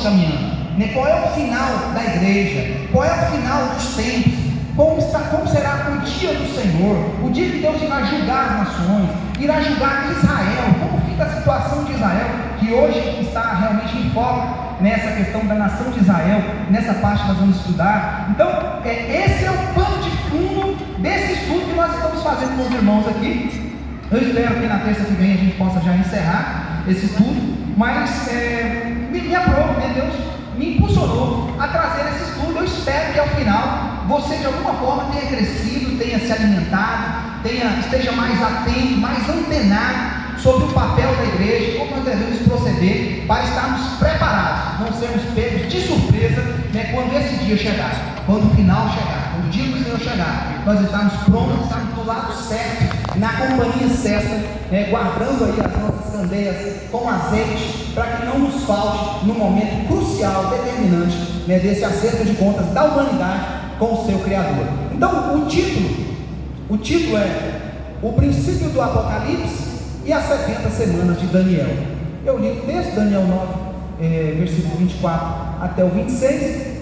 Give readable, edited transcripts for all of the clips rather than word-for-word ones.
caminhando, né? Qual é o final da igreja, qual é o final dos tempos, como será o dia do Senhor, o dia que Deus irá julgar as nações, irá julgar Israel, como fica a situação de Israel, que hoje está realmente em foco nessa questão da nação de Israel, nessa parte que nós vamos estudar. Então, esse é o pano de fundo desse estudo que nós estamos fazendo com os irmãos aqui. Eu espero que na terça que vem a gente possa já encerrar esse estudo, mas me aprove, né? Deus me impulsionou a trazer esse estudo. Eu espero que ao final você de alguma forma tenha crescido, tenha se alimentado, esteja mais atento, mais antenado sobre o papel da igreja, como nós devemos proceder para estarmos preparados, não sermos pegos de surpresa, né, quando esse dia chegar, quando o final chegar, quando o dia do Senhor chegar, nós estamos prontos, estamos do lado certo, na companhia certa, né, guardando aí as nossas candeias com azeite, para que não nos falte no momento crucial, determinante, né, desse acerto de contas da humanidade com o seu Criador. Então o título é O Princípio do Apocalipse e as 70 semanas de Daniel. Eu li o texto, Daniel 9, versículo 24 até o 26,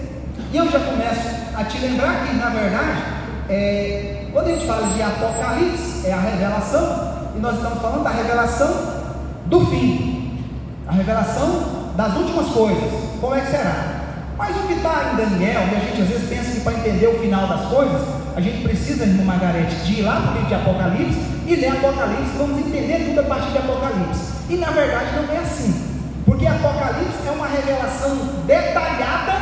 e eu já começo a te lembrar que, na verdade, quando a gente fala de Apocalipse, é a revelação, e nós estamos falando da revelação do fim, a revelação das últimas coisas, como é que será? Mas o que está em Daniel, e a gente às vezes pensa que para entender o final das coisas, a gente precisa, irmão Margarete, de ir lá para o livro de Apocalipse e ler Apocalipse, vamos entender tudo a partir de Apocalipse. E na verdade não é assim, porque Apocalipse é uma revelação detalhada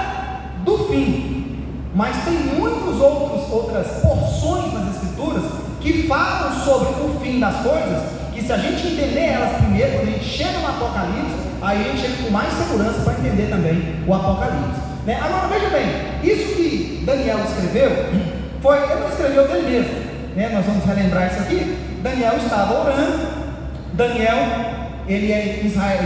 do fim, mas tem muitas outras porções nas Escrituras que falam sobre o fim das coisas, que se a gente entender elas primeiro, quando a gente chega no Apocalipse, aí a gente chega com mais segurança para entender também o Apocalipse, né? Agora veja bem, isso que Daniel escreveu, ele não escreveu dele mesmo, né? Nós vamos relembrar isso aqui. Daniel estava orando. Daniel, ele é de Israel,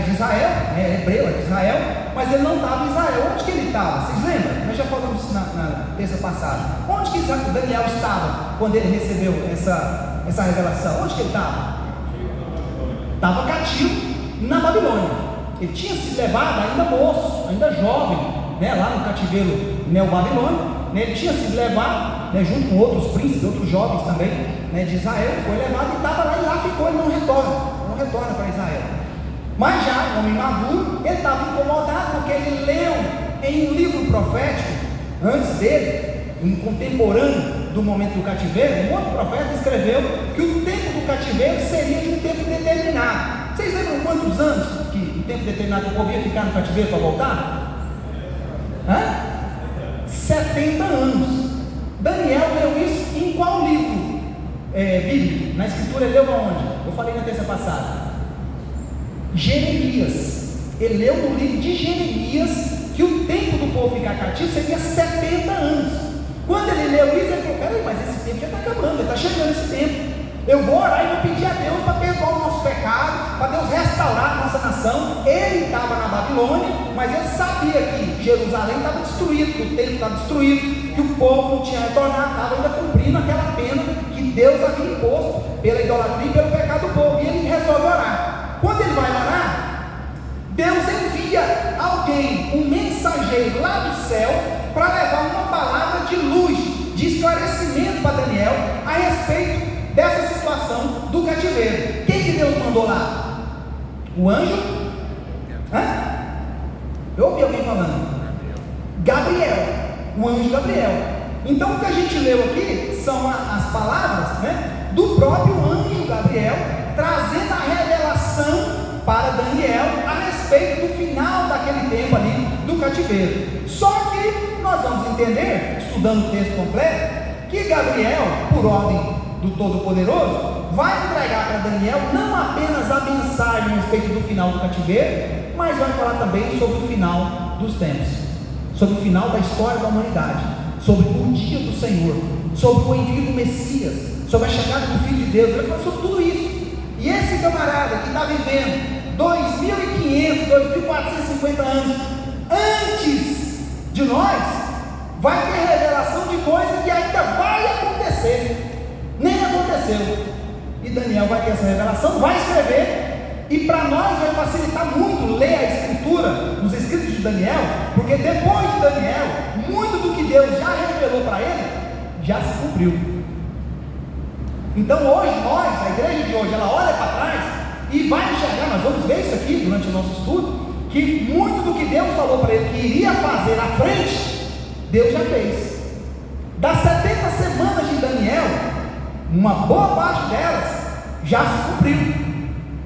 é hebreu, é de Israel, mas ele não estava em Israel. Onde que ele estava? Vocês lembram? Nós já falamos isso na terça passada. Onde que Daniel estava quando ele recebeu essa revelação? Onde que ele estava? Estava cativo na Babilônia. Ele tinha sido levado ainda moço, ainda jovem, né, lá no cativeiro neobabilônico, né, ele tinha sido levado, né, junto com outros príncipes, outros jovens também, né, de Israel, foi levado e estava lá, e lá ficou, ele não retorna para Israel. Mas já, homem maduro, ele estava incomodado, porque ele leu em um livro profético, antes dele, um contemporâneo do momento do cativeiro, um outro profeta escreveu que o tempo do cativeiro seria de um tempo determinado. Vocês lembram quantos anos que o tempo determinado o povo ia ficar no cativeiro para voltar? 70 anos. Daniel leu isso em qual livro bíblico? Na escritura ele leu aonde? Eu falei na terça passada. Jeremias. Ele leu no livro de Jeremias que o tempo do povo ficar cativo seria 70 anos. Quando ele leu isso, ele falou: peraí, mas esse tempo já está acabando, já está chegando esse tempo. Eu vou orar e vou pedir a Deus para perdoar o nosso pecado, para Deus restaurar a nossa nação. Ele estava na Babilônia, mas ele sabia que Jerusalém estava destruído, que o templo estava destruído, que o povo não tinha retornado, estava ainda cumprindo aquela pena que Deus havia imposto pela idolatria e pelo pecado do povo. E ele resolve orar. Quando ele vai orar, Deus envia alguém, um mensageiro lá do céu, para levar uma palavra de luz, de esclarecimento para Daniel a respeito dessa situação do cativeiro. Quem que Deus mandou lá? O anjo? Eu ouvi alguém falando. Gabriel. O anjo Gabriel. Então o que a gente leu aqui são as palavras, né, do próprio anjo Gabriel, trazendo a revelação para Daniel a respeito do final daquele tempo ali do cativeiro. Só que nós vamos entender, estudando o texto completo, que Gabriel, por ordem do Todo-Poderoso, vai entregar para Daniel não apenas a mensagem a respeito do final do cativeiro, mas vai falar também sobre o final dos tempos, sobre o final da história da humanidade, sobre o dia do Senhor, sobre o envio do Messias, sobre a chegada do Filho de Deus. Ele vai falar sobre tudo isso. E esse camarada que está vivendo 2.500, 2.450 anos antes de nós, vai ter revelação de coisas que ainda vai acontecer. Nem aconteceu. E Daniel vai ter essa revelação, vai escrever, e para nós vai facilitar muito ler a escritura, os escritos de de Daniel, porque depois de Daniel, muito do que Deus já revelou para ele, já se cumpriu. Então hoje nós, a igreja de hoje, ela olha para trás e vai enxergar, nós vamos ver isso aqui durante o nosso estudo, que muito do que Deus falou para ele que iria fazer à frente, Deus já fez. Das 70 semanas de Daniel, uma boa parte delas já se cumpriu.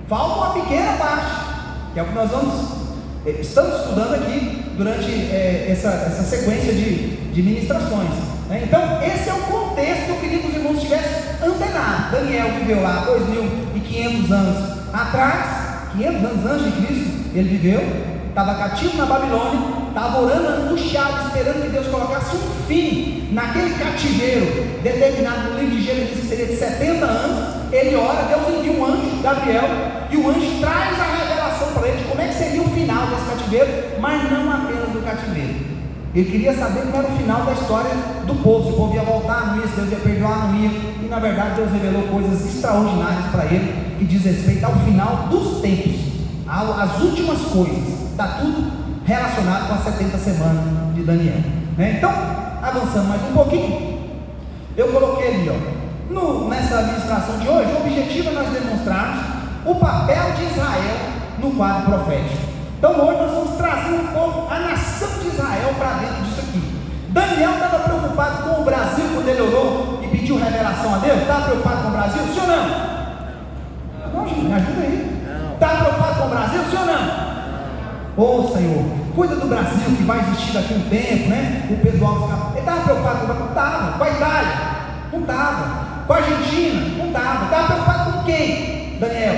Falta uma pequena parte, que é o que nós estamos estudando aqui durante essa sequência de ministrações. Então, esse é o contexto que eu queria que os irmãos estivessem antenados. Daniel viveu lá 2.500 anos atrás, 500 anos antes de Cristo, ele viveu, estava cativo na Babilônia, estava orando angustiado, esperando que Deus colocasse um fim naquele cativeiro determinado no livro de Gênesis, que seria de 70 anos. Ele ora, Deus envia um anjo, Gabriel, e o anjo traz a revelação para ele de como é que seria o final desse cativeiro, mas não apenas do cativeiro. Ele queria saber como era o final da história do povo, se o povo ia voltar, não ia, se Deus ia perdoar, não ia. E na verdade Deus revelou coisas extraordinárias para ele, que diz respeito ao final dos tempos, às últimas coisas. Está tudo relacionado com as 70 semanas de Daniel, Então, avançando mais um pouquinho, eu coloquei ali, nessa ministração de hoje, o objetivo é nós demonstrarmos o papel de Israel no quadro profético. Então hoje nós vamos trazer um pouco a nação de Israel para dentro disso aqui. Daniel estava preocupado com o Brasil quando ele orou e pediu revelação a Deus? Estava preocupado com o Brasil? Sim ou não? Não, gente, me ajuda aí. Estava preocupado com o Brasil? Sim ou não? Ô Senhor, cuida do Brasil que vai existir daqui a um tempo, O Pedro Alves, ele estava preocupado com o Brasil? Não estava. Com a Itália? Não estava. Com a Argentina? Não estava. Estava preocupado com quem, Daniel?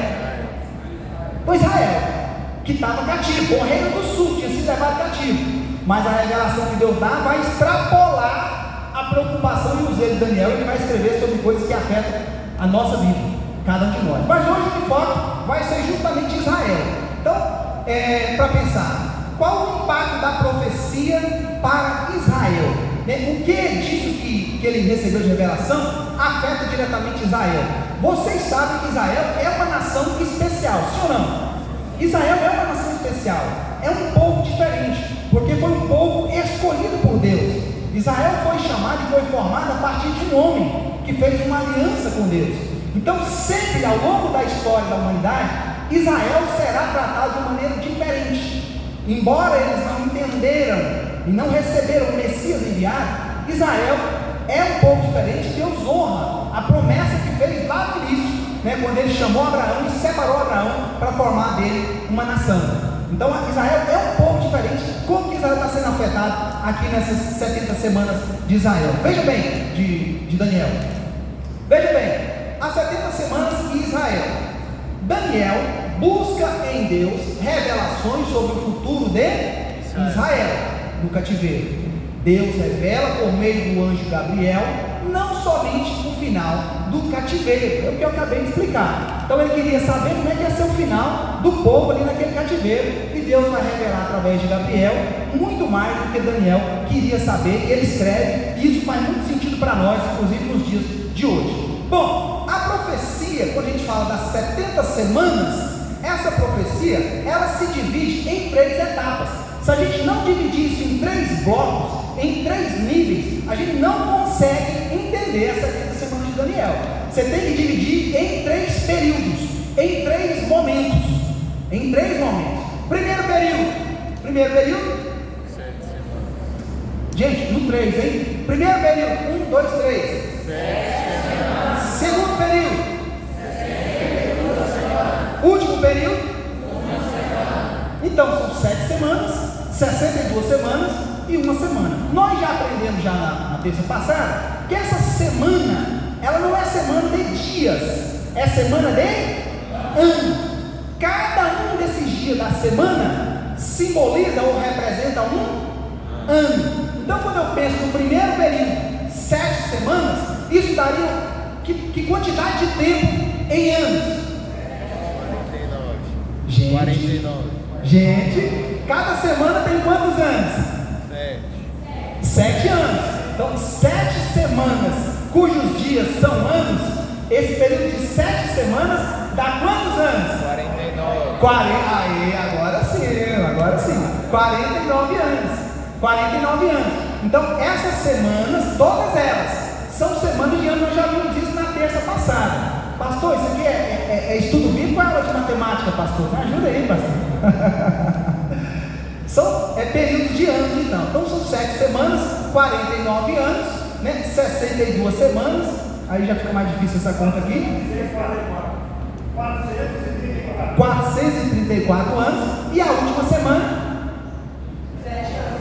Com Israel, que estava cativo. O reino do sul tinha sido levado cativo, mas a revelação que Deus dá vai extrapolar a preocupação e o zelo de Daniel. Ele vai escrever sobre coisas que afetam a nossa vida, cada um de nós. Mas hoje o foco vai ser justamente Israel. Então, para pensar, qual o impacto da profecia para Israel? O que disso que ele recebeu de revelação afeta diretamente Israel? Vocês sabem que Israel é uma nação especial, sim ou não? Israel é uma nação especial, é um povo diferente, porque foi um povo escolhido por Deus. Israel foi chamado e foi formado a partir de um homem que fez uma aliança com Deus. Então sempre ao longo da história da humanidade, Israel será tratado de uma maneira diferente. Embora eles não entenderam e não receberam o Messias enviado, Israel é um povo diferente. Deus honra a promessa que fez lá no início, quando ele chamou Abraão e separou Abraão para formar dele uma nação. Então Israel é um povo diferente. Como que Israel está sendo afetado aqui nessas 70 semanas de Israel? Veja bem, de Daniel. Veja bem, as 70 semanas de Israel. Daniel busca em Deus revelações sobre o futuro de Israel no cativeiro. Deus revela por meio do anjo Gabriel não somente o final do cativeiro, é o que eu acabei de explicar. Então ele queria saber como é que ia ser o final do povo ali naquele cativeiro, e Deus vai revelar através de Gabriel muito mais do que Daniel queria saber. Ele escreve, e isso faz muito sentido para nós, inclusive nos dias de hoje. Bom, a profecia, quando a gente fala das 70 semanas, essa profecia, ela se divide em 3 etapas. Se a gente não dividir isso em 3 blocos, em 3 níveis, a gente não consegue entender as 70 semanas de Daniel. Você tem que dividir em 3 períodos, em 3 momentos. Em 3 momentos. Primeiro período. Gente, no 3, hein? Primeiro período, 1, 2, 3. Segundo período. Último período. Então são 7 semanas, 62 semanas e 1 semana. Nós já aprendemos na terça passada que essa semana, ela não é semana de dias, é semana de ano. Cada um desses dias da semana simboliza ou representa um ano. Então quando eu penso no primeiro período, 7 semanas, isso daria que quantidade de tempo em anos? 49. Gente, cada semana tem quantos anos? 7 anos. Então 7 semanas cujos dias são anos, esse período de 7 semanas dá quantos anos? 49. Aí, agora sim, agora sim, 49 anos. 49 anos. Então, essas semanas, todas elas, são semanas de ano. Nós já vimos isso na terça passada. Pastor, isso aqui é estudo bíblico ou é aula de matemática, pastor? Me ajuda aí, pastor. São períodos de anos, então. Então, são 7 semanas, 49 anos, né? 62 semanas. Aí já fica mais difícil essa conta aqui. 434 anos. E a última semana?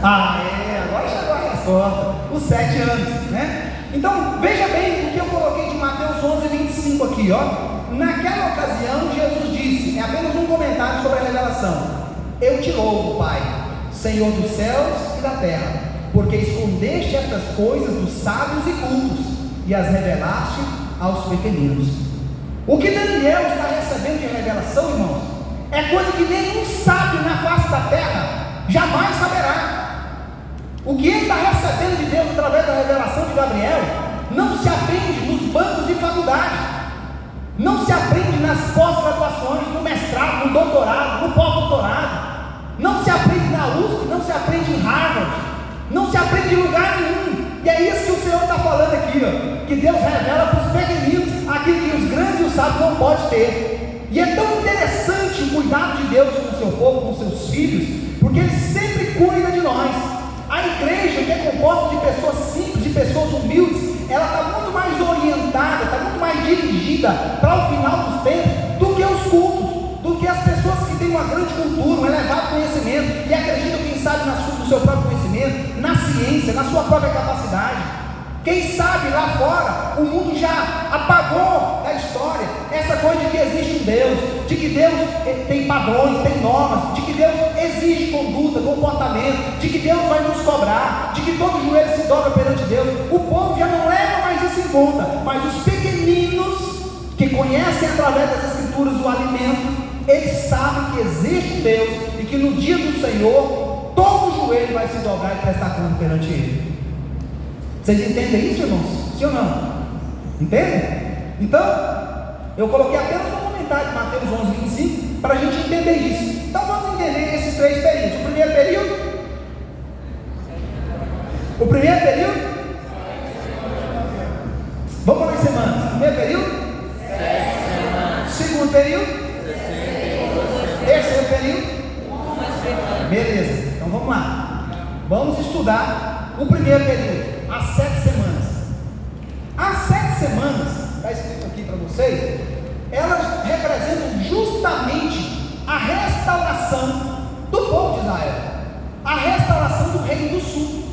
Agora chegou a resposta. Os 7 anos, né? Então, veja bem o que eu coloquei de Mateus 11, 25 aqui, ó. Naquela ocasião, Jesus disse, é apenas um comentário sobre a revelação: eu te louvo, Pai, Senhor dos céus e da terra, porque escondeste estas coisas dos sábios e cultos e as revelaste aos pequeninos. O que Daniel está recebendo de revelação, irmãos, é coisa que nenhum sábio na face da terra jamais saberá. O que ele está recebendo de Deus através da revelação de Gabriel não se aprende nos bancos de faculdade, não se aprende nas pós-graduações, no mestrado, no doutorado, no pós-doutorado, não se aprende na USP, não se aprende em Harvard, não se aprende em lugar nenhum. E é isso que o Senhor está falando aqui, ó, que Deus revela para os pequeninos aquilo que os grandes e os sábios não podem ter. E é tão interessante o cuidado de Deus com o seu povo, com os seus filhos, porque Ele sempre cuida de nós. A igreja, que é composta de pessoas simples, de pessoas humildes, ela está muito mais orientada, está muito mais dirigida para o final dos tempos do que os cultos, do que as pessoas que têm uma grande cultura, um elevado conhecimento e acreditam, quem sabe, no seu próprio conhecimento, na ciência, na sua própria capacidade. Quem sabe lá fora o mundo já apagou da história essa coisa de que existe um Deus, de que Deus tem padrões, tem normas, de que Deus exige conduta, comportamento, de que Deus vai nos cobrar, de que todo joelho se dobra perante Deus. O povo já não leva mais isso em conta, mas os pequeninos que conhecem através das escrituras o alimento, eles sabem que existe um Deus e que no dia do Senhor todo joelho vai se dobrar e prestar conta perante Ele. Vocês entendem isso, irmãos? Sim ou não? Entendem? Então, eu coloquei apenas um comentário de Mateus 11, 25 para a gente entender isso. Então vamos entender esses 3 períodos. O primeiro período? Vamos falar em semanas. Primeiro período? 7 semanas. Segundo período? Terceiro período? 1 semana. Beleza, então vamos lá. Vamos estudar o primeiro período. As 7 semanas. As 7 semanas, está escrito aqui para vocês, elas representam justamente a restauração do povo de Israel, a restauração do reino do sul.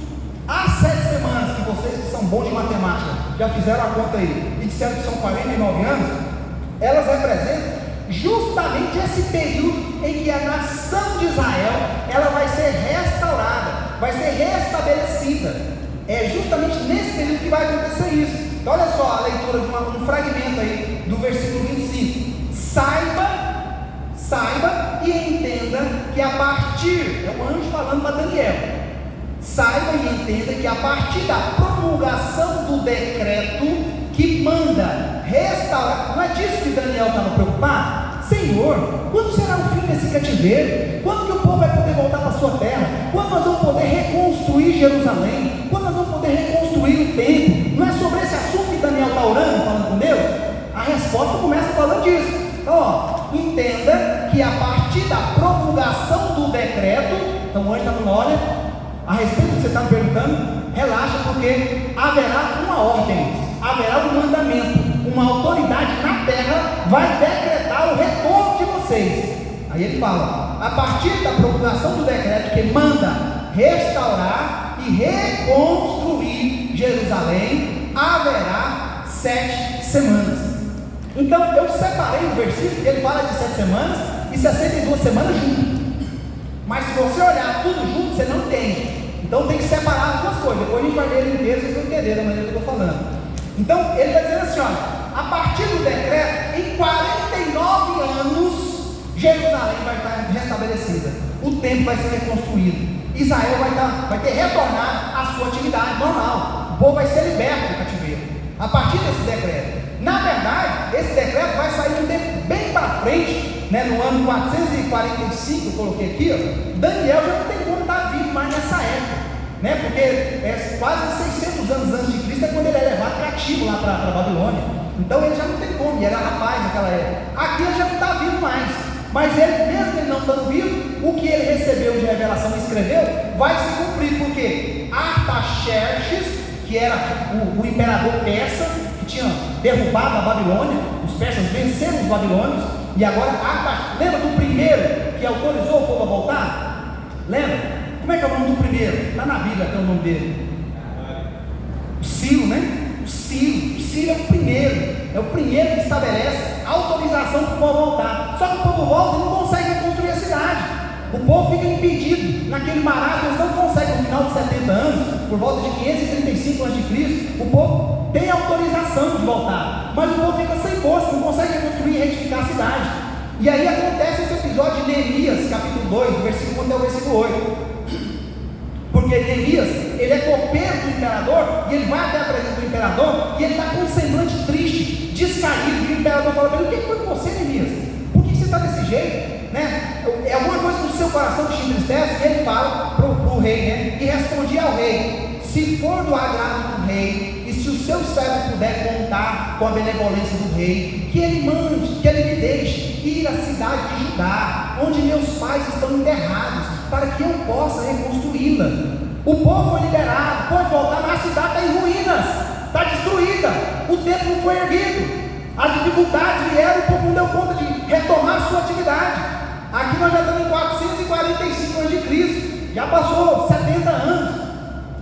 As 7 semanas, que vocês que são bons de matemática já fizeram a conta aí e disseram que são 49 anos, elas representam justamente esse período em que a nação de Israel ela vai ser restaurada, vai ser restabelecida. É justamente nesse período que vai acontecer isso. Então, olha só a leitura de um fragmento aí do versículo 25. Saiba e entenda que a partir, é o anjo falando para Daniel, saiba e entenda que a partir da promulgação do decreto que manda restaurar, não é disso que Daniel estava preocupado? Senhor, quando será o fim desse cativeiro? Quando que o povo vai poder voltar para a sua terra? Quando nós vamos poder reconstruir Jerusalém? Quando nós vamos poder reconstruir o templo? Não é sobre esse assunto que Daniel está orando, falando com Deus? A resposta começa falando disso. Então, ó, entenda que a partir da promulgação do decreto, então o anjo está falando, olha, a respeito do que você está me perguntando, relaxa, porque haverá uma ordem, haverá um mandamento, uma autoridade na terra vai decretar o retorno de vocês. Aí ele fala, a partir da promulgação do decreto que manda restaurar e reconstruir Jerusalém, haverá 7 semanas. Então eu separei o versículo, ele fala de 7 semanas e 62 semanas junto. Mas se você olhar tudo junto, você não entende. Então tem que separar as duas coisas. Depois a gente vai ler ele inteiro, vocês vão entender da maneira que eu estou falando. Então ele está dizendo assim, olha, a partir do decreto, em 49 anos, Jerusalém vai estar restabelecida, o templo vai ser reconstruído, Israel vai ter retornado à sua atividade normal, o povo vai ser liberto do cativeiro, a partir desse decreto. Na verdade, esse decreto vai sair um tempo bem para frente, né, no ano 445, eu coloquei aqui, ó, Daniel já não tem como estar vivo mais nessa época, né, porque é quase 600 anos antes de Cristo é quando ele é levado cativo lá para a Babilônia. Então ele já não tem como, ele era rapaz naquela época. Aqui ele já não está vivo mais, mas ele, mesmo ele não estando vivo, o que ele recebeu de revelação e escreveu vai se cumprir, porque Artaxerxes, que era o imperador persa, que tinha derrubado a Babilônia, os persas venceram os babilônios, e agora lembra do primeiro que autorizou o povo a voltar? Lembra? Como é que é o nome do primeiro? Está na Bíblia até o nome dele. O Ciro, né? O Ciro é o primeiro que estabelece autorização para o povo voltar. Só que o povo volta e não consegue reconstruir a cidade. O povo fica impedido naquele marasmo, eles não conseguem no final de 70 anos, por volta de 535 a.C., o povo tem autorização de voltar, mas o povo fica sem força, não consegue reconstruir e reedificar a cidade. E aí acontece esse episódio de Neemias, capítulo 2, do versículo 1 até o versículo 8. Porque Neemias, ele é copeiro do imperador, e ele vai até a presença do imperador, e ele está com um semblante triste, descaído, e o imperador fala para ele: o que foi com você, Neemias? Por que você está desse jeito? Né? É alguma coisa no seu coração que te entristece? E ele fala para o rei, né? E respondia ao rei: se for do agrado do rei, e se o seu servo puder contar com a benevolência do rei, que ele mande, que ele me deixe ir à cidade de Judá, onde meus pais estão enterrados, para que eu possa reconstruí-la. O povo foi liberado, pode voltar, mas a cidade está em ruínas, está destruída, o templo não foi erguido, as dificuldades vieram, o povo não deu conta de retomar a sua atividade. Aqui nós já estamos em 445 a.C., já passou 70 anos,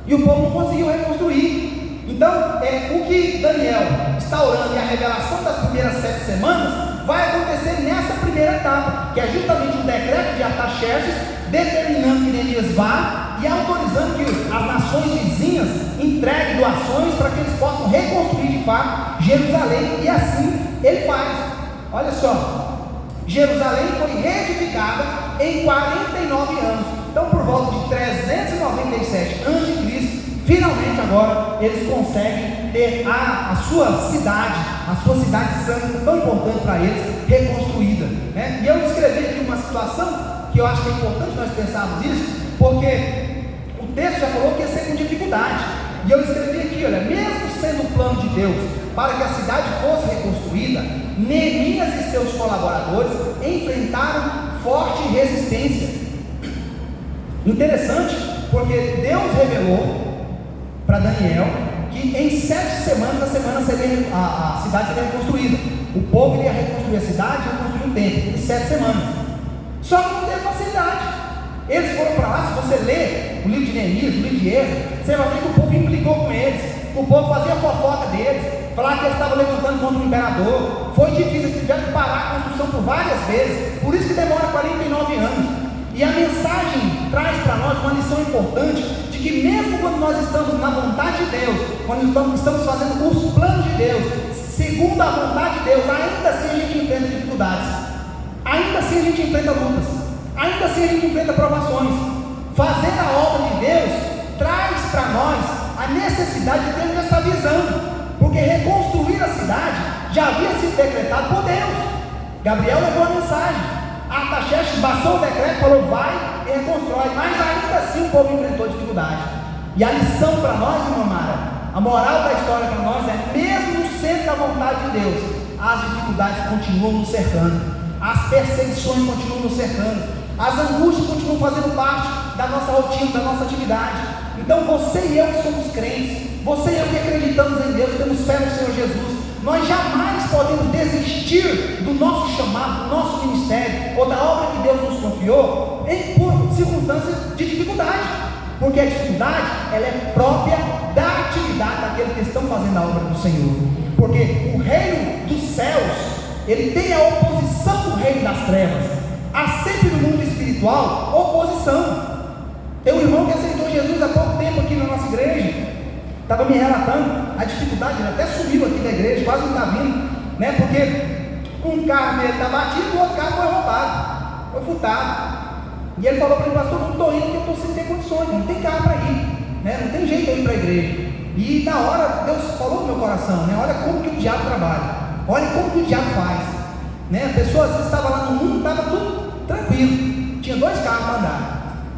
e o povo não conseguiu reconstruir. Então, o que Daniel está orando e a revelação das primeiras 7 semanas vai acontecer nessa primeira etapa, que é justamente o decreto de Artaxerxes, determinando que Neemias vá e autorizando que as nações vizinhas entreguem doações para que eles possam reconstruir de fato Jerusalém, e assim ele faz. Olha só, Jerusalém foi reedificada em 49 anos. Então, por volta de 397 a.C., finalmente agora eles conseguem ter a sua cidade santa, tão importante para eles, reconstruída, né? E eu escrevi aqui uma situação que eu acho que é importante nós pensarmos isso, porque o texto já falou que ia ser com dificuldade, e eu escrevi aqui, olha, mesmo sendo o plano de Deus para que a cidade fosse reconstruída, Neemias e seus colaboradores enfrentaram forte resistência. Interessante, porque Deus revelou para Daniel que em 7 semanas a cidade seria reconstruída. O povo iria reconstruir a cidade e reconstruir o templo em 7 semanas. Só que não teve facilidade. Eles foram para lá. Se você ler o livro de Neemias, o livro de Esdras, você vai ver que o povo implicou com eles. O povo fazia fofoca deles, falava que eles estavam levantando contra o imperador. Foi difícil, eles tiveram que parar a construção por várias vezes. Por isso que demora 49 anos. E a mensagem traz para nós uma lição importante, de que mesmo quando nós estamos na vontade de Deus, quando estamos fazendo os planos de Deus, segundo a vontade de Deus, ainda assim a gente enfrenta dificuldades, ainda assim a gente enfrenta lutas, ainda assim a gente enfrenta provações. Fazer a obra de Deus traz para nós a necessidade de termos essa visão, porque reconstruir a cidade já havia sido decretado por Deus. Gabriel levou a mensagem, Artaxerxes passou o decreto e falou: vai e reconstrói, mas ainda assim o povo enfrentou dificuldade. E a lição para nós, irmã Mara, a moral da história para nós é: mesmo sendo a vontade de Deus, as dificuldades continuam nos cercando, as perseguições continuam nos cercando, as angústias continuam fazendo parte da nossa rotina, da nossa atividade. Então você e eu que somos crentes, você e eu que acreditamos em Deus, temos fé no Senhor Jesus, nós jamais podemos desistir do nosso chamado, do nosso ministério, ou da obra que Deus nos confiou, por circunstâncias de dificuldade, porque a dificuldade, ela é própria da atividade daqueles que estão fazendo a obra do Senhor, porque o reino dos céus, ele tem a oposição do reino das trevas. Há sempre no mundo espiritual oposição. Tem um irmão que aceitou Jesus há pouco tempo aqui na nossa igreja, estava me relatando a dificuldade, ele até sumiu aqui da igreja, quase não está vindo, né? Porque um carro dele está batido, o outro carro foi roubado, foi furtado. E ele falou para mim: pastor, não estou indo porque eu estou sem ter condições, não tem carro para ir, né? Não tem jeito de eu ir para a igreja. E na hora Deus falou no meu coração, né? Olha como que o diabo trabalha, olha como que o diabo faz. né? A pessoa às vezes estava lá no mundo, estava tudo tranquilo, tinha 2 carros para andar.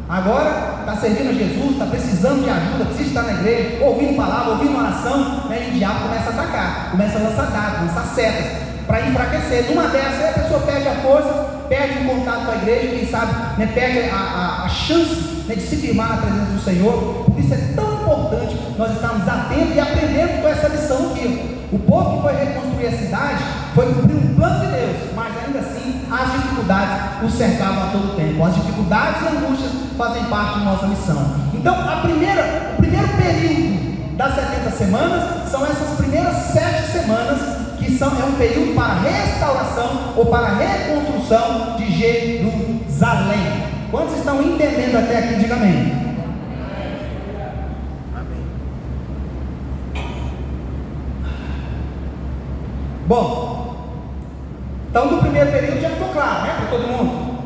Agora está servindo a Jesus, está precisando de ajuda, precisa estar na igreja, ouvindo palavra, ouvindo oração, né? E o diabo começa a atacar, começa a lançar dados, lançar setas para enfraquecer. Numa dessas aí a pessoa perde a força, perde o contato com a igreja, quem sabe, né, perde a chance, né, de se firmar na presença do Senhor. Por isso é tão importante nós estarmos atentos e aprendendo com essa lição aqui. O povo que foi reconstruir a cidade foi cumprir um plano de Deus, mas ainda assim as dificuldades o cercavam a todo tempo. As dificuldades e angústias fazem parte da nossa missão. Então o primeiro período das 70 semanas são essas primeiras 7 semanas, que é um período para restauração ou para reconstrução de Jerusalém. Quantos estão entendendo até aqui? Diga amém. Bom, então do primeiro período já ficou claro, né, para todo mundo?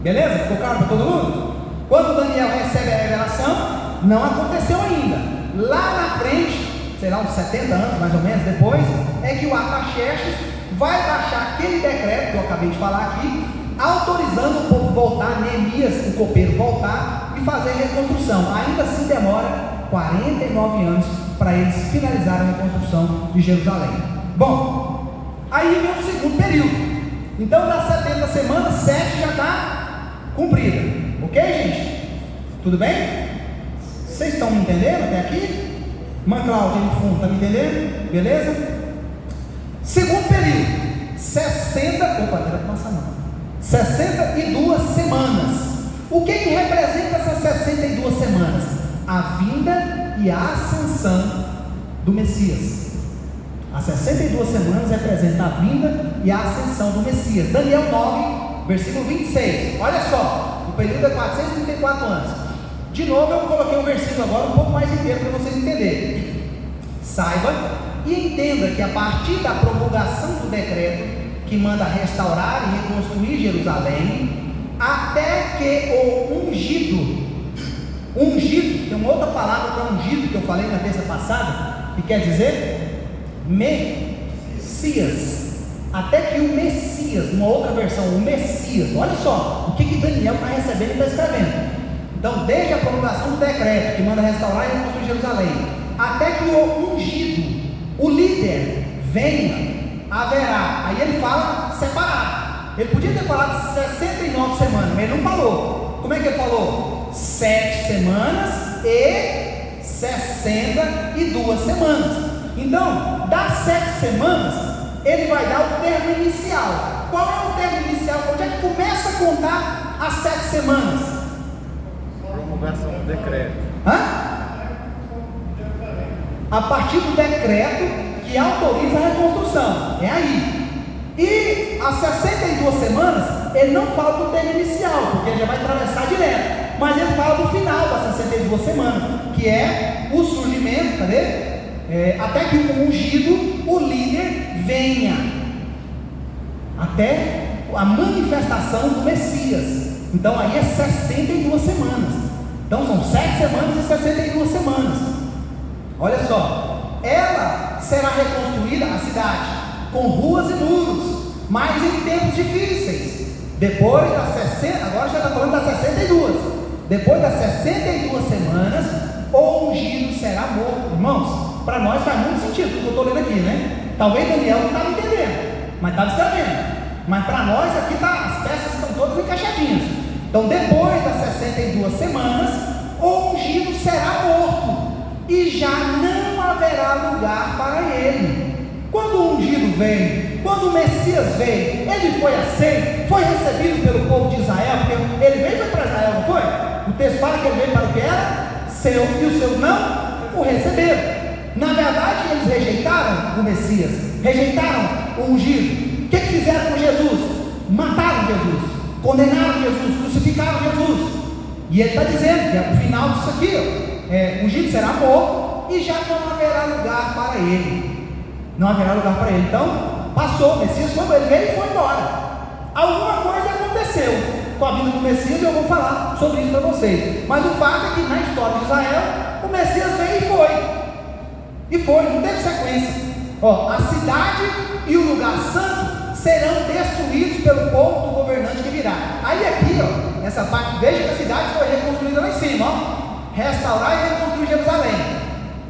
Beleza? Ficou claro para todo mundo? Quando Daniel recebe a revelação, não aconteceu ainda. Lá na frente, sei lá, uns 70 anos mais ou menos depois, é que o Artaxerxes vai baixar aquele decreto que eu acabei de falar aqui, autorizando o povo voltar, Neemias, o copeiro, voltar e fazer a reconstrução. Ainda assim demora 49 anos para eles finalizarem a reconstrução de Jerusalém. Bom, aí vem o segundo período. Então das 70 semanas, 7 já está cumprida. Ok, gente? Tudo bem? Vocês estão me entendendo até aqui? Irmã Cláudia no fundo, está me entendendo? Beleza? Segundo período, 62 semanas. O que representa essas 62 semanas? A vinda e a ascensão do Messias. As 62 semanas representam a vinda e a ascensão do Messias. Daniel 9, versículo 26. Olha só, o período é 434 anos. De novo eu coloquei um versículo agora um pouco mais inteiro para vocês entenderem. Saiba e entenda que a partir da promulgação do decreto que manda restaurar e reconstruir Jerusalém, até que o ungido, tem uma outra palavra para ungido que eu falei na terça passada, que quer dizer Messias. Até que o Messias, numa outra versão, o Messias, olha só o que Daniel está recebendo e está escrevendo. Então, desde a promulgação do decreto que manda restaurar e reconstruir Jerusalém, até que o ungido, o líder, venha, haverá. Aí ele fala separado. Ele podia ter falado 69 semanas, mas ele não falou. Como é que ele falou? 7 semanas e 62 semanas. Então, das 7 semanas, ele vai dar o termo inicial. Qual é o termo inicial? Onde é que começa a contar as 7 semanas? Promulgação do decreto. A partir do decreto que autoriza a reconstrução. É aí. E as 62 semanas, ele não fala do termo inicial, porque ele já vai atravessar direto. Mas ele fala do final das 62 semanas, que é o surgimento, cadê? Até que o ungido, o líder, venha. Até a manifestação do Messias. Então aí é 62 semanas. Então são 7 semanas e 62 semanas. Olha só, ela será reconstruída, a cidade, com ruas e muros, mas em tempos difíceis. Depois das 60, agora já está falando das 62. Depois das 62 semanas, o ungido será morto. Irmãos, para nós faz muito sentido o que eu estou lendo aqui, né? Talvez Daniel não estava entendendo, mas estava escrevendo. Mas para nós aqui as peças estão todas encaixadinhas. Então, depois das 62 semanas, o ungido será morto, e já não haverá lugar para ele. Quando o ungido veio, quando o Messias veio, ele foi aceito, foi recebido pelo povo de Israel, porque ele veio para Israel, não foi? O texto fala que ele veio para o que era seu, e os seus não o receberam. Na verdade, eles rejeitaram o Messias, rejeitaram o ungido. O que fizeram com Jesus? Mataram Jesus, condenaram Jesus, crucificaram Jesus. E ele está dizendo que o final disso aqui, o ungido será morto e já não haverá lugar para ele. Não haverá lugar para ele. Então, passou, o Messias foi, ele veio e foi embora. Alguma coisa aconteceu com a vida do Messias, e eu vou falar sobre isso para vocês. Mas o fato é que na história de Israel, o Messias veio e foi. E foi, não teve sequência. A cidade e o lugar santo serão destruídos pelo povo do governante que virá. Aí aqui, ó, essa parte, veja que a cidade foi reconstruída lá em cima, ó, restaurar e reconstruir Jerusalém.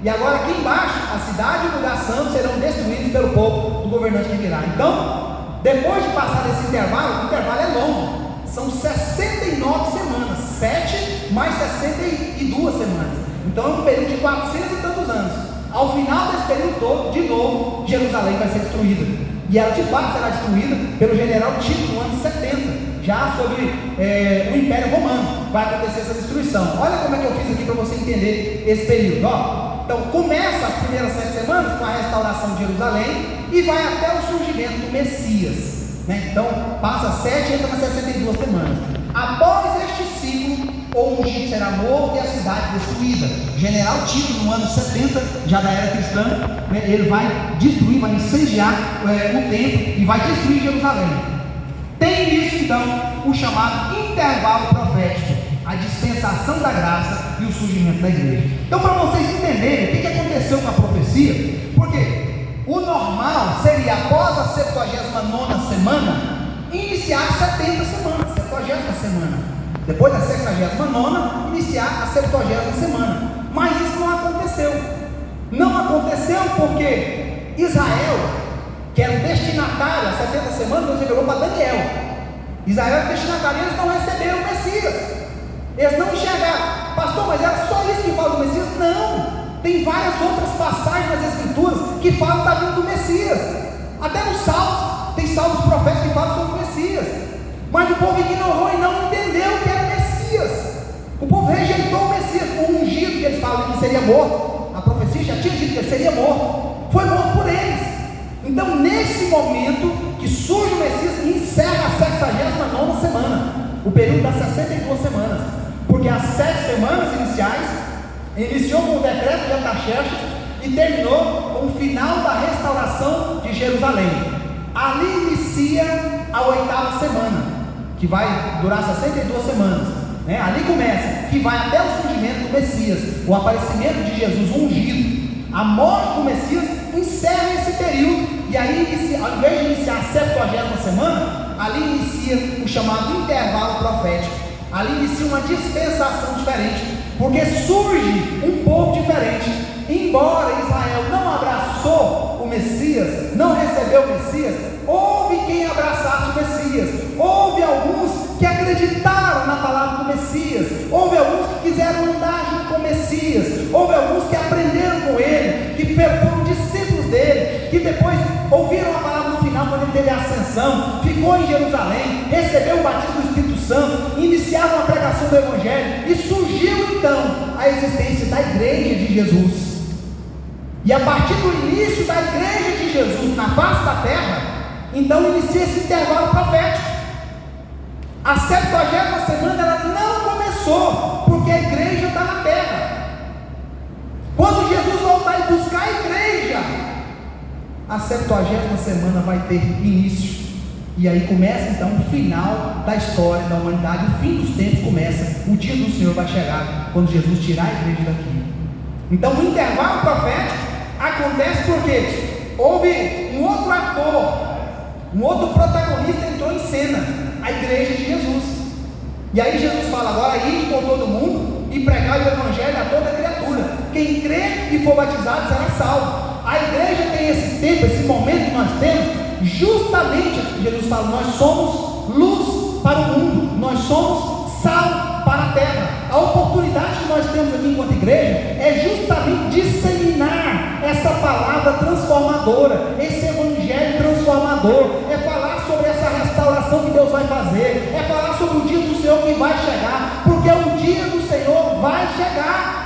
E agora aqui embaixo, a cidade e o lugar santo serão destruídos pelo povo do governante que virá. Então, depois de passar esse intervalo, o intervalo é longo, são 69 semanas, 7 mais 62 semanas. Então é um período de 400 e tantos anos. Ao final desse período todo, de novo, Jerusalém vai ser destruída. E ela de fato será destruída pelo general Tito no ano 70, já sobre o Império Romano. Vai acontecer essa destruição. Olha como é que eu fiz aqui para você entender esse período. Ó. Então começa as primeiras 7 semanas com a restauração de Jerusalém e vai até o surgimento do Messias, né? Então passa 7 e entra nas 62 semanas. Após este ciclo, o ungido será morto e a cidade destruída. General Tito, no ano 70, já da era cristã, né, ele vai destruir, vai incendiar o templo e vai destruir Jerusalém. Tem isso então o chamado intervalo profético, a dispensação da graça e o surgimento da igreja. Então, para vocês entenderem o que aconteceu com a profecia, porque o normal seria após a 79ª semana iniciar 70 semanas, 70ª semana. Depois da 69ª, iniciar a 70ª semana. Mas isso não aconteceu. Não aconteceu porque Israel, que era o destinatário, a 70 semanas, Deus revelou para Daniel. Israel era o destinatário, eles não receberam o Messias. Eles não enxergaram. Pastor, mas era só isso que fala do Messias? Não. Tem várias outras passagens nas Escrituras que falam da vinda do Messias. Até nos Salmos, tem salmos proféticos que falam sobre o Messias. Mas o povo ignorou e não entendeu que era o Messias. O povo rejeitou o Messias, o ungido que eles falam que seria morto. A profecia já tinha dito que ele seria morto. Foi morto por eles. Então, nesse momento que surge o Messias, encerra a 69ª semana, o período das 62 semanas. Porque as 7 semanas iniciais iniciou com o decreto de Artaxerxes e terminou com o final da restauração de Jerusalém. Ali inicia a 8ª semana, que vai durar 62 semanas, né? Ali começa, que vai até o surgimento do Messias, o aparecimento de Jesus ungido. A morte do Messias encerra esse período, e aí ao invés de iniciar a 70ª semana, ali inicia o chamado intervalo profético. Ali inicia uma dispensação diferente, porque surge um povo diferente. Embora Israel não abraçou o Messias, não recebeu o Messias, houve quem abraçasse o Messias. Houve alguns que acreditaram na palavra do Messias, houve alguns que quiseram andar junto com o Messias, houve alguns que aprenderam com ele, que foram discípulos dele, que depois ouviram a palavra no final quando ele teve a ascensão, ficou em Jerusalém, recebeu o batismo do Espírito Santo, iniciaram a pregação do Evangelho, e surgiu então a existência da igreja de Jesus. E a partir do início da igreja de Jesus na face da terra, então inicia esse intervalo profético. A 70ª semana ela não começou, porque a igreja está na terra. Quando Jesus voltar e buscar a igreja, a 70ª semana vai ter início. E aí começa então o final da história da humanidade, o fim dos tempos começa, o dia do Senhor vai chegar, quando Jesus tirar a igreja daqui. Então o intervalo profético acontece porque houve um outro ator, um outro protagonista entrou em cena, a igreja de Jesus. E aí Jesus fala agora, ide por todo mundo e pregai o Evangelho a toda criatura, quem crer e for batizado será salvo. A igreja tem esse tempo, esse momento que nós temos, justamente, Jesus fala, nós somos luz para o mundo, nós somos sal para a terra. A oportunidade que nós temos aqui enquanto igreja é justamente disseminar essa palavra transformadora, esse evangelho transformador, é falar sobre essa restauração que Deus vai fazer, é falar sobre o dia do Senhor que vai chegar, porque o dia do Senhor vai chegar.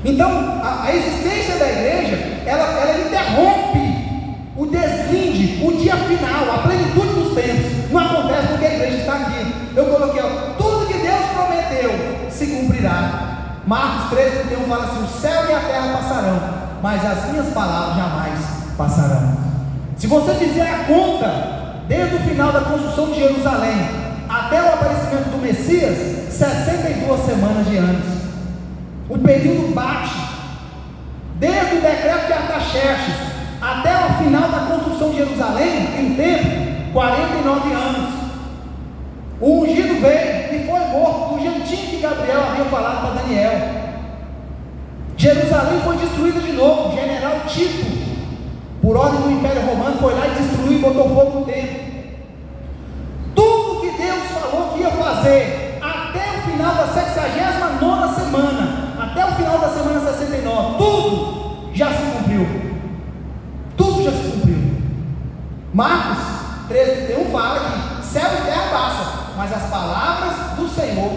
Então, a existência da igreja, ela interrompe o deslinde, o dia final, a plenitude dos tempos. Não acontece porque a igreja está aqui. Eu coloquei, tudo que Deus prometeu se cumprirá. Marcos 13:31 fala assim: o céu e a terra passarão, mas as minhas palavras jamais passarão. Se você fizer a conta, desde o final da construção de Jerusalém até o aparecimento do Messias, 62 semanas de anos. O período bate desde o decreto de Artaxerxes Até o final da construção de Jerusalém, em tempo, 49 anos. O ungido veio e foi morto do jeitinho que Gabriel havia falado para Daniel. Jerusalém foi destruída de novo. O general Tito, por ordem do Império Romano, foi lá e destruiu e botou fogo no templo. Tudo que Deus falou que ia fazer até o final da 69ª semana, até o final da semana 69, tudo já se cumpriu. Tudo já se cumpriu. Marcos 13:31 fala que céu e terra passam, mas as palavras do Senhor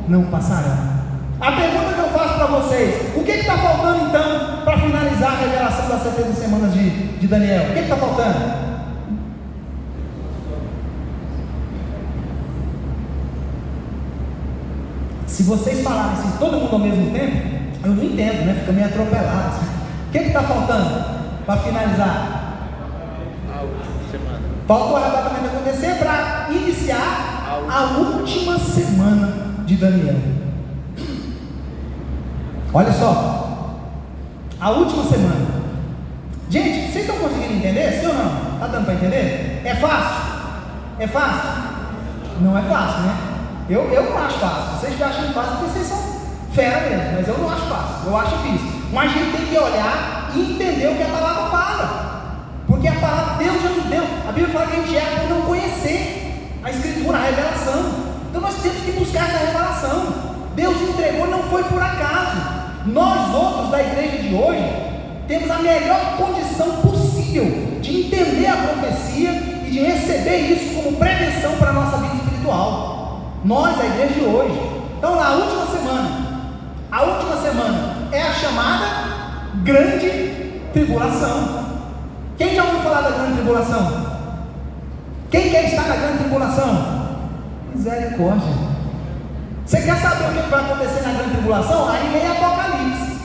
não passarão. A pergunta que eu faço para vocês: o que está faltando então para finalizar a revelação das 70 semanas de Daniel? O que está faltando? Se vocês falarem assim, todo mundo ao mesmo tempo, eu não entendo, né? Fica meio atropelado assim. O que está faltando para finalizar? A última semana. Falta o arrebatamento acontecer para iniciar a última semana de Daniel. Olha só, a última semana. Gente, vocês estão conseguindo entender? Sim ou não? Está dando para entender? É fácil? É fácil? Não é fácil, né? Eu não acho fácil. Vocês já acham fácil porque vocês são fera mesmo, mas eu não acho fácil, eu acho difícil. Mas a gente tem que olhar e entender o que a palavra fala, porque a palavra Deus já nos deu. A Bíblia fala que a gente erra por não conhecer a Escritura, a revelação. Então nós temos que buscar essa revelação. Deus entregou, não foi por acaso. Nós outros da igreja de hoje temos a melhor condição possível de entender a profecia e de receber isso como prevenção para a nossa vida espiritual. Nós, a igreja de hoje. Então, na última semana é a chamada grande tribulação. Quem já ouviu falar da grande tribulação? Quem quer estar na grande tribulação? Misericórdia. Você quer saber o que vai acontecer na grande tribulação? Aí vem Apocalipse.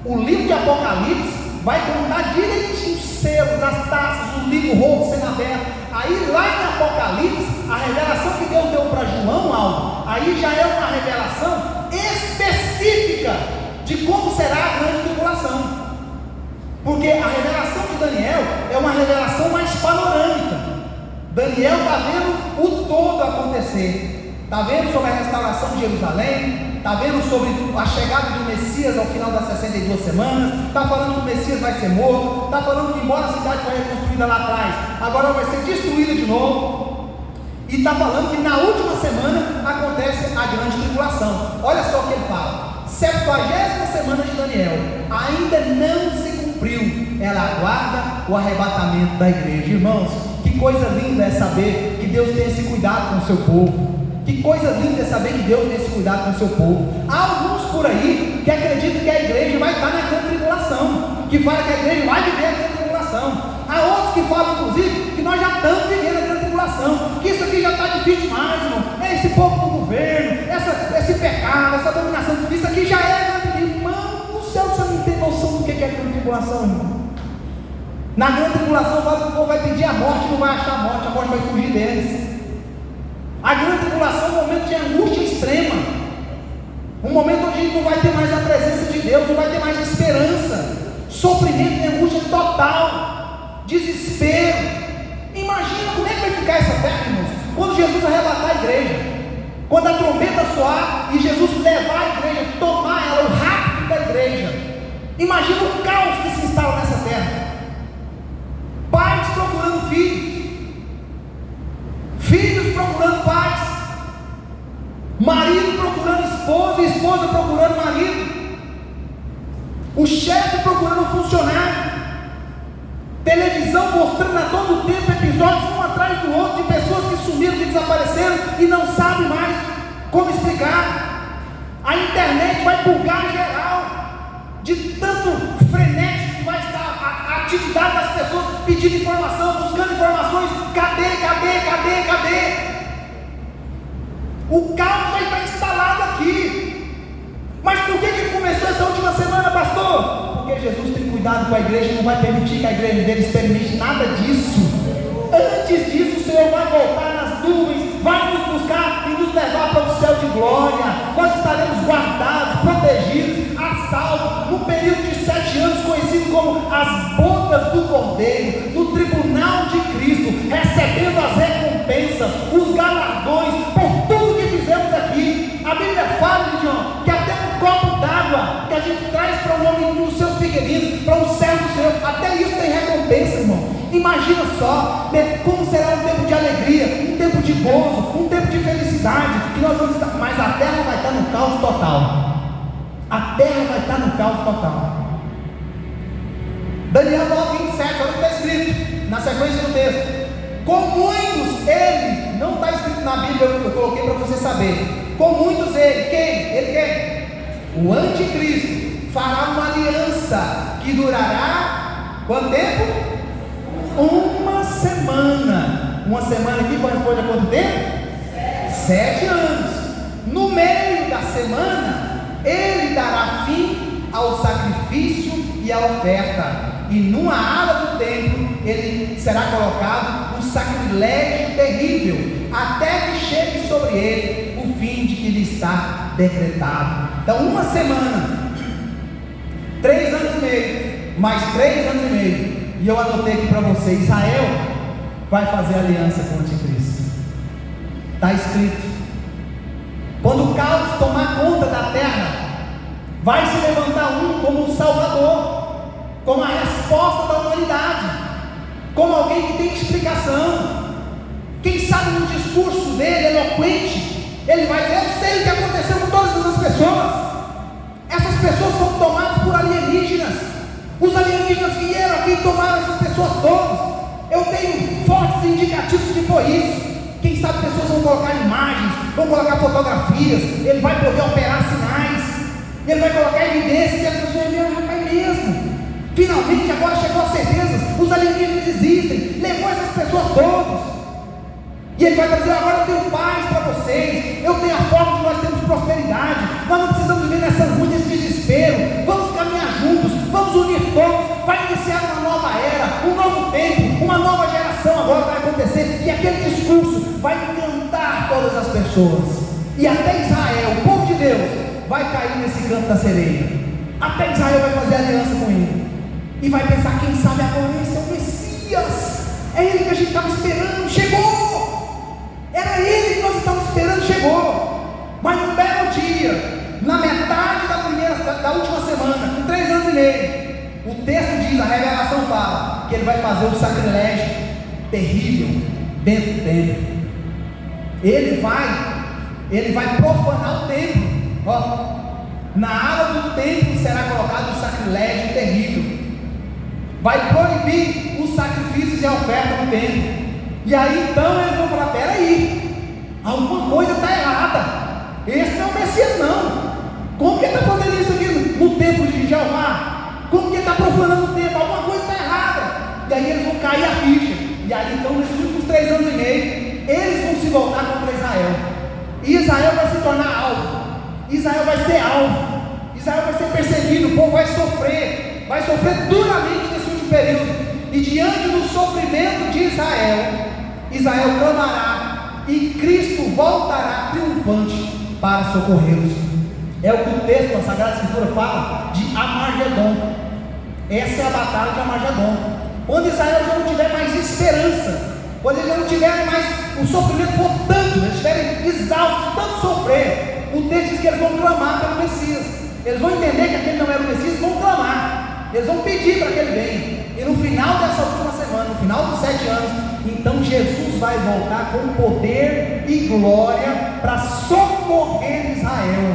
O livro de Apocalipse vai contar direitinho os selos, as taças, o livro roxo sendo aberto. Aí lá em Apocalipse, a revelação que Deus deu para João, Aldo, aí já é uma revelação específica de como será a grande tribulação. Porque a revelação de Daniel é uma revelação mais panorâmica. Daniel está vendo o todo acontecer. Está vendo sobre a restauração de Jerusalém, está vendo sobre a chegada do Messias ao final das 62 semanas, está falando que o Messias vai ser morto, está falando que embora a cidade foi reconstruída lá atrás, agora vai ser destruída de novo, e está falando que na última semana acontece a grande tribulação. Olha só o que ele fala: 70ª semana de Daniel ainda não se cumpriu, ela aguarda o arrebatamento da igreja. Irmãos, que coisa linda é saber que Deus tem esse cuidado com o seu povo. Que coisa linda é saber que Deus tem esse cuidado com o seu povo. Há alguns por aí que acreditam que a igreja vai estar na grande tribulação, que falam que a igreja vai viver a grande tribulação. Há outros que falam, inclusive, que nós já estamos vivendo a grande tribulação, que isso aqui já está difícil demais, irmão. É esse povo do governo, esse pecado, essa dominação, isso aqui já é a grande tribulação. Irmão do céu, você não tem noção do que é a grande tribulação, irmão. Na grande tribulação fala que o povo vai pedir a morte, não vai achar a morte vai fugir deles. A grande tribulação é um momento de angústia extrema, um momento onde a gente não vai ter mais a presença de Deus, não vai ter mais esperança, sofrimento e angústia total, desespero. Imagina como é que vai ficar essa terra, irmãos, quando Jesus arrebatar a igreja, quando a trombeta soar e Jesus levar a igreja, tomar ela, o rapto da igreja. Imagina o caos que se instala nessa terra. Pais procurando filhos, filhos procurando pais, marido procurando esposa, esposa procurando marido, o chefe procurando funcionário, televisão mostrando a todo tempo episódios um atrás do outro de pessoas que sumiram, que desapareceram e não sabem mais como explicar. A internet vai bugar geral, de tanto frenético que vai estar a atividade das pessoas pedindo informação, buscando informações. Cadê? O caos já está instalado aqui. Mas por que começou essa última semana, pastor? Porque Jesus tem cuidado com a igreja e não vai permitir que a igreja dele experimente nada disso. Antes disso, o Senhor vai voltar nas nuvens, vai nos buscar e nos levar para o céu de glória. Nós estaremos guardados, protegidos, a salvo, num período de 7 anos, conhecido como as bodas do Cordeiro. Cordeiro, no tribunal de Cristo, recebendo as recompensas, os galardões, por tudo que fizemos aqui. A Bíblia fala, Gideão, que até um copo d'água que a gente traz para um homem dos seus pequeninos, para um servo seu, até isso tem recompensa, irmão. Imagina só, como será um tempo de alegria, um tempo de gozo, um tempo de felicidade, que nós vamos estar, mas a terra vai estar no caos total. A terra vai estar no caos total. Daniel 9:27, olha o que está escrito na sequência do texto. Com muitos ele, não está escrito na Bíblia, eu coloquei para você saber. Com muitos ele, quem? Ele quem? O anticristo fará uma aliança que durará quanto tempo? Uma semana. Uma semana aqui corresponde a quanto tempo? 7 anos. No meio da semana, ele dará fim ao sacrifício e à oferta, e numa ala do templo ele será colocado um sacrilégio terrível, até que chegue sobre ele o fim de que lhe está decretado. Então, uma semana, 3 anos e meio, mais 3 anos e meio, e eu anotei aqui para você: Israel vai fazer aliança com o anticristo. Está escrito. Quando o caos tomar conta da terra, vai se levantar um como um salvador, como a resposta da humanidade, como alguém que tem explicação. Quem sabe no discurso dele, eloquente, ele vai dizer: eu sei o que aconteceu com todas essas pessoas. Essas pessoas foram tomadas por alienígenas. Os alienígenas vieram aqui e tomaram essas pessoas todas. Eu tenho fortes indicativos que foi isso. Quem sabe pessoas vão colocar imagens, vão colocar fotografias, ele vai poder operar sinais, ele vai colocar evidências e as pessoas vão dizer: rapaz, mesmo. Finalmente, agora chegou a certeza, os alienígenas existem, levou essas pessoas todas. E ele vai dizer: agora eu tenho paz para vocês, eu tenho a forma de nós termos prosperidade, nós não precisamos viver nessa angústia, nesse desespero, vamos caminhar juntos, vamos unir todos, vai iniciar uma nova era, um novo tempo, uma nova geração agora vai acontecer, e aquele discurso vai encantar todas as pessoas, e até Israel, o povo de Deus, vai cair nesse canto da sereia. Até Israel vai fazer aliança com ele, e vai pensar: quem sabe agora esse é o Messias, é ele que a gente estava esperando, chegou, era ele que nós estávamos esperando, chegou. Mas um belo dia, na metade da última semana, com 3 anos e meio, o texto diz, a revelação fala, que ele vai fazer um sacrilégio terrível dentro do templo. Ele vai profanar o templo. Ó, na ala do templo será colocado um sacrilégio terrível. Vai proibir os sacrifícios e a oferta no templo. E aí então eles vão falar: peraí, alguma coisa está errada. Esse não é o Messias, não. Como que ele está fazendo isso aqui no templo de Jeová? Como que ele está profanando o templo? Alguma coisa está errada. E aí eles vão cair a ficha. E aí então, nesses últimos 3 anos e meio, eles vão se voltar contra Israel. E Israel vai se tornar alvo. Israel vai ser alvo. Israel vai ser perseguido. O povo vai sofrer duramente nesse último período. E diante do sofrimento de Israel, Israel clamará, e Cristo voltará triunfante para socorrê-los. É o que o texto, a Sagrada Escritura fala de Armagedon. Essa é a batalha de Armagedon, quando Israel já não tiver mais esperança, quando eles já não tiverem mais, o sofrimento for tanto, eles estiverem exaustos, tanto sofrer, o texto diz que eles vão clamar pelo Messias. Eles vão entender que aquele não era o Messias, vão clamar, eles vão pedir para que ele venha. E no final dessa última semana, no final dos 7 anos, então Jesus vai voltar com poder e glória para socorrer Israel.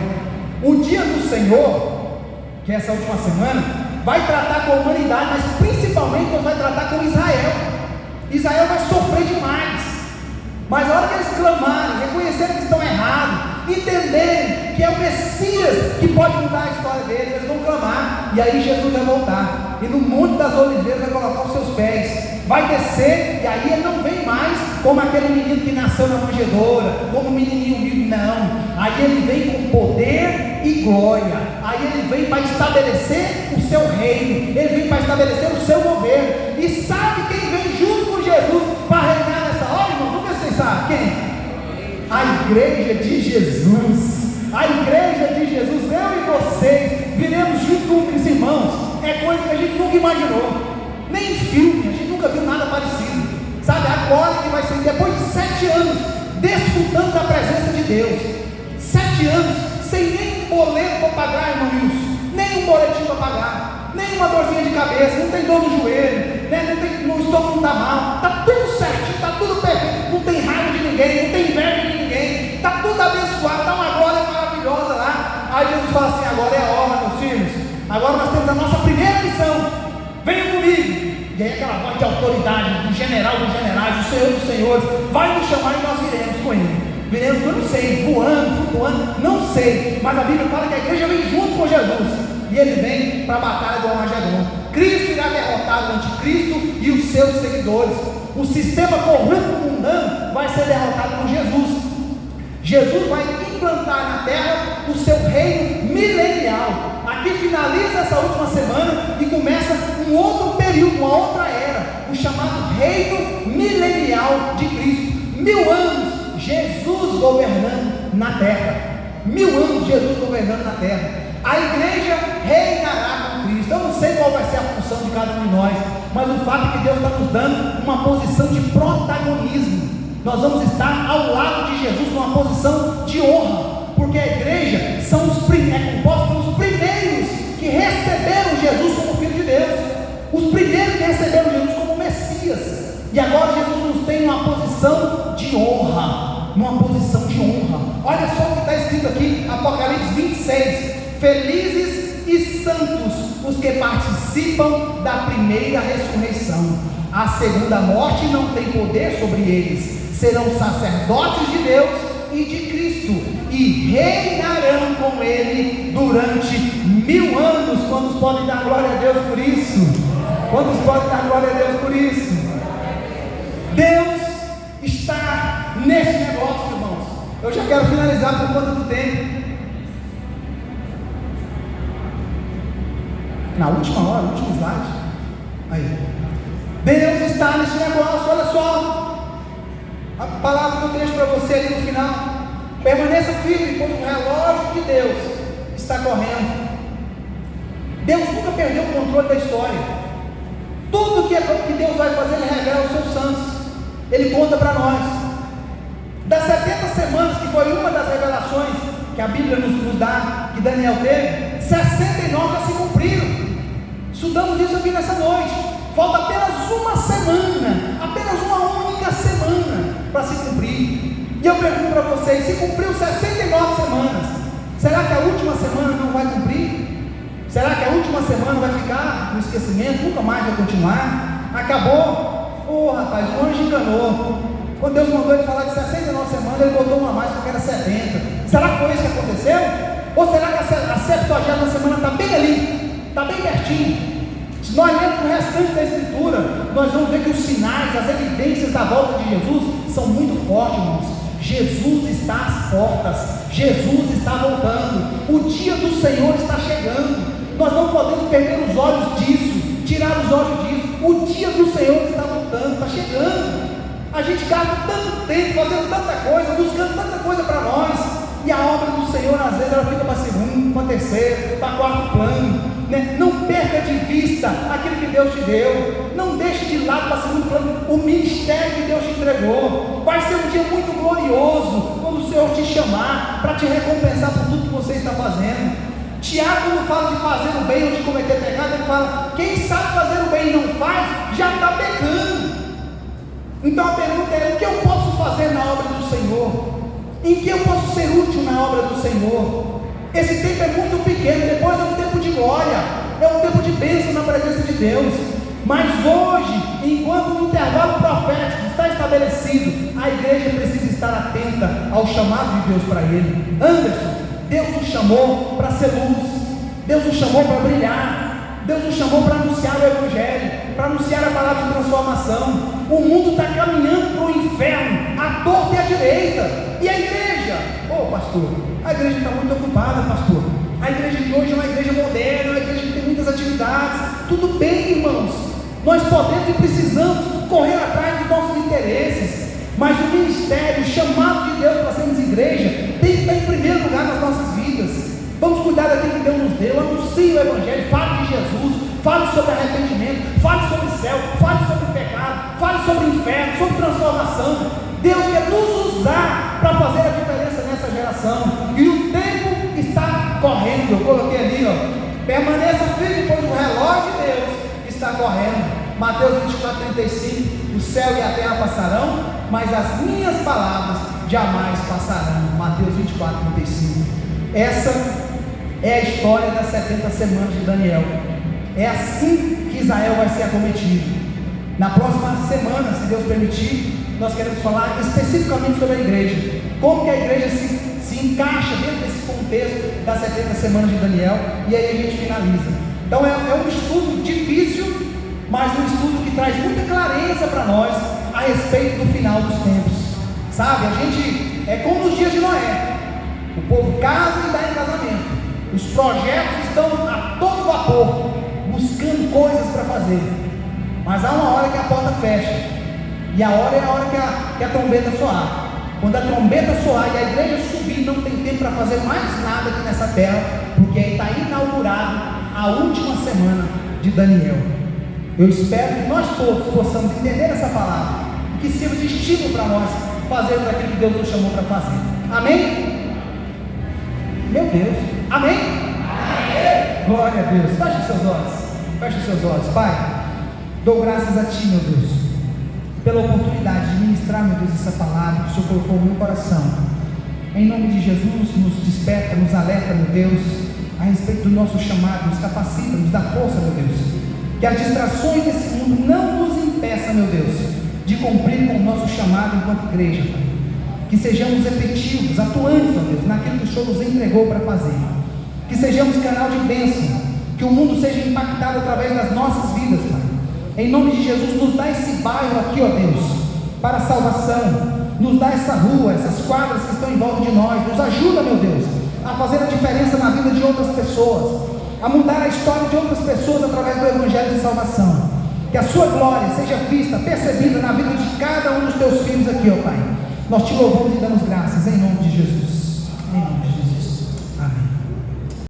O dia do Senhor, que é essa última semana, vai tratar com a humanidade, mas principalmente Deus vai tratar com Israel. Israel vai sofrer demais, mas a hora que eles clamarem, reconhecerem que estão errados, entenderem que é o Messias que pode mudar a história deles, eles vão clamar, e aí Jesus vai voltar, e no Monte das Oliveiras vai colocar os seus pés, vai descer, e aí ele não vem mais como aquele menino que nasceu na manjedoura, como um menininho humilde, não. Aí ele vem com poder e glória, aí ele vem para estabelecer o seu reino, ele vem para estabelecer o seu governo. E sabe quem vem junto com Jesus para reinar nessa hora, irmão? Vamos ver se vocês sabem quem? A igreja de Jesus. A igreja de Jesus, eu e vocês viremos junto com os irmãos. É coisa que a gente nunca imaginou, nem em filme a gente agora que vai ser, depois de 7 anos, desfrutando da presença de Deus. 7 anos, sem nem boleto para pagar, irmão Wilson, nem um boletim para pagar, nem uma dorzinha de cabeça, não tem dor no joelho, né? No estômago não está mal, está tudo certinho, está tudo perfeito, não tem raiva de ninguém, não tem inveja de ninguém, está tudo abençoado, está uma glória maravilhosa lá. Aí Jesus fala assim: agora é a hora, meus filhos, agora nós temos a nossa primeira missão, venham comigo. E aí aquela voz de autoridade, do general dos generais, do Senhor dos senhores, vai nos chamar e nós viremos com ele. Viremos, eu não sei, voando, flutuando, não sei, mas a Bíblia fala que a igreja vem junto com Jesus, e ele vem para a batalha do Armagedon. Cristo irá derrotar o anticristo e os seus seguidores. O sistema corrupto mundano vai ser derrotado por Jesus. Jesus vai implantar na terra o seu reino milenial. Aqui finaliza essa última semana e começa um outro período, uma outra era, o chamado reino milenial de Cristo. 1000 anos Jesus governando na terra. 1000 anos Jesus governando na terra. A igreja reinará com Cristo. Eu não sei qual vai ser a função de cada um de nós, mas o fato é que Deus está nos dando uma posição de protagonismo. Nós vamos estar ao lado de Jesus numa posição de honra, porque a igreja é composta pelos primeiros que receberam Jesus como Filho de Deus, os primeiros que receberam Jesus como Messias, e agora Jesus nos tem uma posição de honra, Olha só o que está escrito aqui, Apocalipse 26, felizes e santos os que participam da primeira ressurreição. A segunda morte não tem poder sobre eles, serão sacerdotes de Deus e de Cristo, e reinarão com ele durante 1000 anos. Quantos podem dar glória a Deus por isso? Quantos podem dar glória a Deus por isso? Deus está nesse negócio, irmãos. Eu já quero finalizar por conta do tempo. Na última hora, último slide. Aí. Deus está nesse negócio, olha só. A palavra que eu deixo para você ali no final: permaneça firme, quando o relógio de Deus está correndo. Deus nunca perdeu o controle da história. Tudo que Deus vai fazer, Ele revela aos seus santos, Ele conta para nós. Das 70 semanas, que foi uma das revelações que a Bíblia nos dá, que Daniel teve, 69 já se cumpriram. Estudamos isso aqui nessa noite. Falta apenas uma semana, apenas uma única semana para se cumprir. E eu pergunto para vocês: se cumpriu 69 semanas, será que a última semana não vai cumprir? Será que a última semana vai ficar no esquecimento, nunca mais vai continuar? Acabou? Rapaz, o anjo enganou. Quando Deus mandou ele falar de 69 semanas, ele botou uma a mais porque era 70. Será que foi isso que aconteceu? Ou será que a 70ª semana está bem ali, está bem pertinho? Se nós lermos o restante da Escritura, nós vamos ver que os sinais, as evidências da volta de Jesus são muito fortes, irmãos. Jesus está às portas, Jesus está voltando, o dia do Senhor está chegando. Nós não podemos perder os olhos disso, tirar os olhos disso. O dia do Senhor está voltando, está chegando. A gente gasta tanto tempo fazendo tanta coisa, buscando tanta coisa para nós, e a obra do Senhor às vezes ela fica para segundo, para terceiro, para quarto plano, né? Não perca de vista aquilo que Deus te deu, não deixe de lado para segundo plano o ministério que Deus te entregou. Vai ser um dia muito glorioso quando o Senhor te chamar para te recompensar por tudo que você está fazendo. Tiago, quando fala de fazer o bem ou de cometer pecado, ele fala: quem sabe fazer o bem e não faz, já está pecando. Então a pergunta é: o que eu posso fazer na obra do Senhor? Em que eu posso ser útil na obra do Senhor? Esse tempo é muito pequeno, depois é um tempo de glória, é um tempo de bênção na presença de Deus. Mas hoje, enquanto o intervalo profético está estabelecido, a igreja precisa estar atenta ao chamado de Deus para ele. Anderson, Deus nos chamou para ser luz, Deus nos chamou para brilhar, Deus nos chamou para anunciar o Evangelho, para anunciar a palavra de transformação. O mundo está caminhando para o inferno, à torta e à direita, e a igreja, pastor, a igreja está muito ocupada, pastor. A igreja de hoje é uma igreja moderna, uma igreja que tem muitas atividades. Tudo bem, irmãos, nós podemos e precisamos correr atrás dos nossos interesses, mas o ministério, o chamado de Deus para sermos igreja, tem que estar em primeiro lugar nas nossas vidas. Vamos cuidar daquilo que Deus nos deu, anuncie o Evangelho, fale de Jesus, fale sobre arrependimento, fale sobre o céu, fale sobre o pecado, fale sobre o inferno, sobre transformação. salvação. Deus quer nos usar para fazer a diferença nessa geração. E o tempo está correndo. Eu coloquei ali, ó, permaneça firme, pois o relógio de Deus está correndo. Mateus 24:35, o céu e a terra passarão, mas as minhas palavras jamais passarão. Mateus 24:35. Essa é a história das 70 semanas de Daniel. É assim que Israel vai ser acometido. Na próxima semana, se Deus permitir, nós queremos falar especificamente sobre a igreja, como que a igreja se encaixa dentro desse contexto das 70 semanas de Daniel, e aí a gente finaliza. Então é um estudo difícil, mas um estudo que traz muita clareza para nós a respeito do final dos tempos, sabe? A gente é como nos dias de Noé, o povo casa e dá em casamento, os projetos estão a todo vapor, buscando coisas para fazer, mas há uma hora que a porta fecha, e a hora é a hora que a trombeta soar. Quando a trombeta soar e a igreja subir, não tem tempo para fazer mais nada aqui nessa terra, porque aí está inaugurado a última semana de Daniel. Eu espero que nós todos possamos entender essa palavra e que sirva de estímulo para nós fazermos aquilo que Deus nos chamou para fazer. Amém? Meu Deus, amém? Amém. Glória a Deus. Feche os seus olhos. Feche os seus olhos. Pai, dou graças a Ti, meu Deus, pela oportunidade de ministrar, meu Deus, essa palavra que o Senhor colocou no meu coração. Em nome de Jesus, nos desperta, nos alerta, meu Deus, a respeito do nosso chamado, nos capacita, nos dá força, meu Deus. Que as distrações desse mundo não nos impeçam, meu Deus, de cumprir com o nosso chamado enquanto igreja, Pai. Que sejamos efetivos, atuantes, meu Deus, naquilo que o Senhor nos entregou para fazer. Que sejamos canal de bênção, que o mundo seja impactado através das nossas vidas, Pai. Em nome de Jesus, nos dá esse bairro aqui, ó Deus, para a salvação. Nos dá essa rua, essas quadras que estão em volta de nós. Nos ajuda, meu Deus, a fazer a diferença na vida de outras pessoas, a mudar a história de outras pessoas através do Evangelho de salvação. Que a sua glória seja vista, percebida na vida de cada um dos teus filhos aqui, ó Pai. Nós te louvamos e damos graças em